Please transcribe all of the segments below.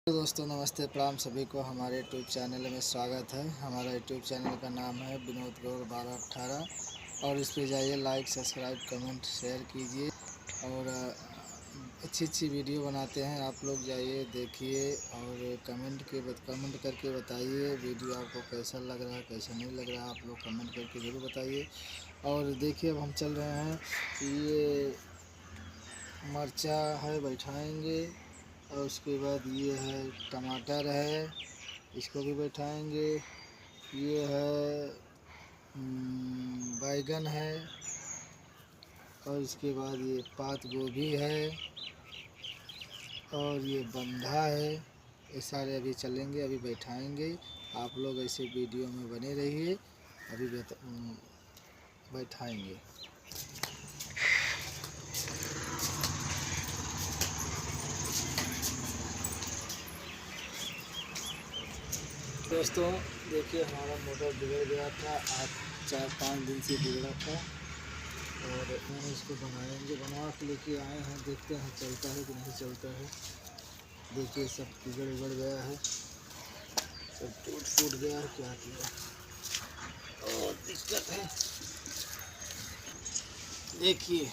दोस्तों नमस्ते प्रणाम सभी को हमारे यूट्यूब चैनल में स्वागत है। हमारा यूट्यूब चैनल का नाम है विनोद गौर 1218 और इस पे जाइए, लाइक सब्सक्राइब कमेंट शेयर कीजिए और अच्छी वीडियो बनाते हैं। आप लोग जाइए देखिए और कमेंट करके बताइए वीडियो आपको कैसा लग रहा है कैसा नहीं लग रहा है। आप लोग कमेंट करके ज़रूर बताइए। और देखिए अब हम चल रहे हैं, ये मरचा है बैठाएंगे और उसके बाद ये है टमाटर है, इसको भी बैठाएंगे। ये है बैगन है और इसके बाद ये पात गोभी है और ये बंधा है। ये सारे अभी चलेंगे, अभी बैठाएंगे। आप लोग ऐसे वीडियो में बने रहिए, अभी बैठाएंगे। दोस्तों देखिए, हमारा मोटर बिगड़ गया था, आज 4-5 दिन से बिगड़ा था और मैंने इसको बनवा के लेके आए हैं। देखते हैं चलता है कि नहीं चलता है। देखिए सब बिगड़ गया है, सब टूट गया है। क्या किया और दिक्कत है, देखिए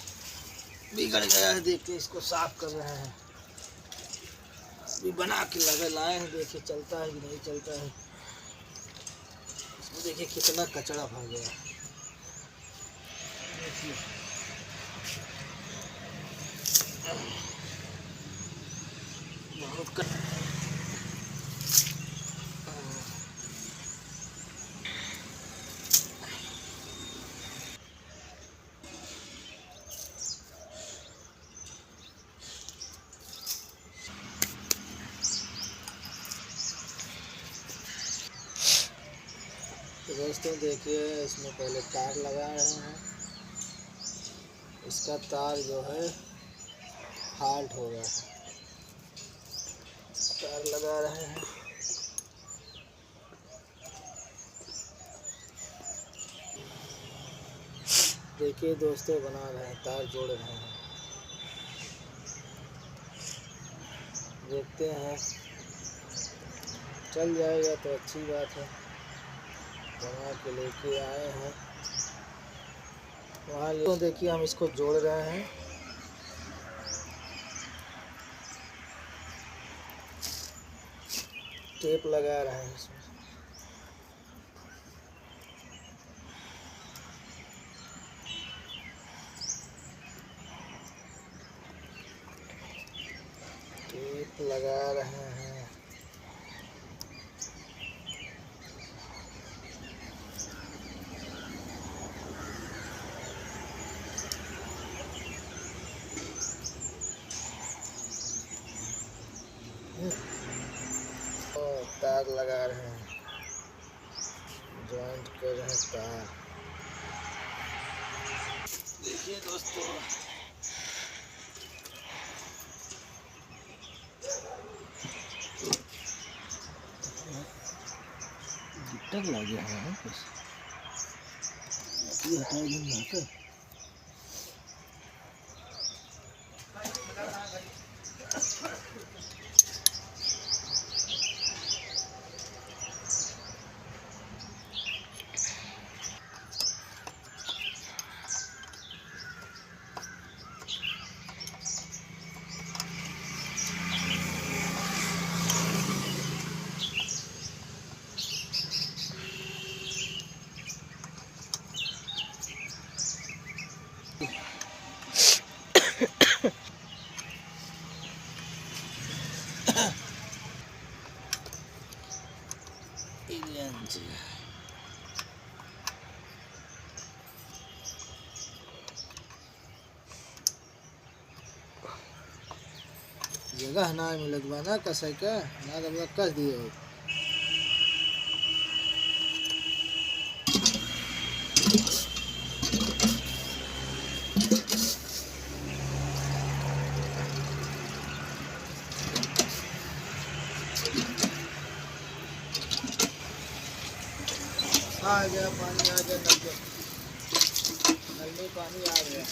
बिगड़ गया है। देखिए इसको साफ कर रहे हैं, अभी बना के लाए हैं। देखिए चलता है कि नहीं चलता है। देखिए कितना कचरा भर गया। देखिए बहुत तो दोस्तों देखिए, इसमें पहले तार लगा रहे हैं। इसका तार जो है फॉल्ट हो गया है, तार लगा रहे हैं। देखिए दोस्तों बना रहे हैं, तार जोड़ रहे हैं। देखते हैं चल जाएगा तो अच्छी बात है। बना के लेके आए हैं वहाँ। तो देखिए हम इसको जोड़ रहे हैं। टेप लगा रहे हैं इसमें। टेप लगा रहे हैं। और तार लगा रहे हैं, जॉइंट कर रहे हैं तार। देखिए दोस्तों गिट्टर लग गया है कुछ, ये हटाए दिन जगह ना मिलत बा ना कसै का ना दबा कस दिए हो। आ गया पानी, आ गया नल में पानी आ गया।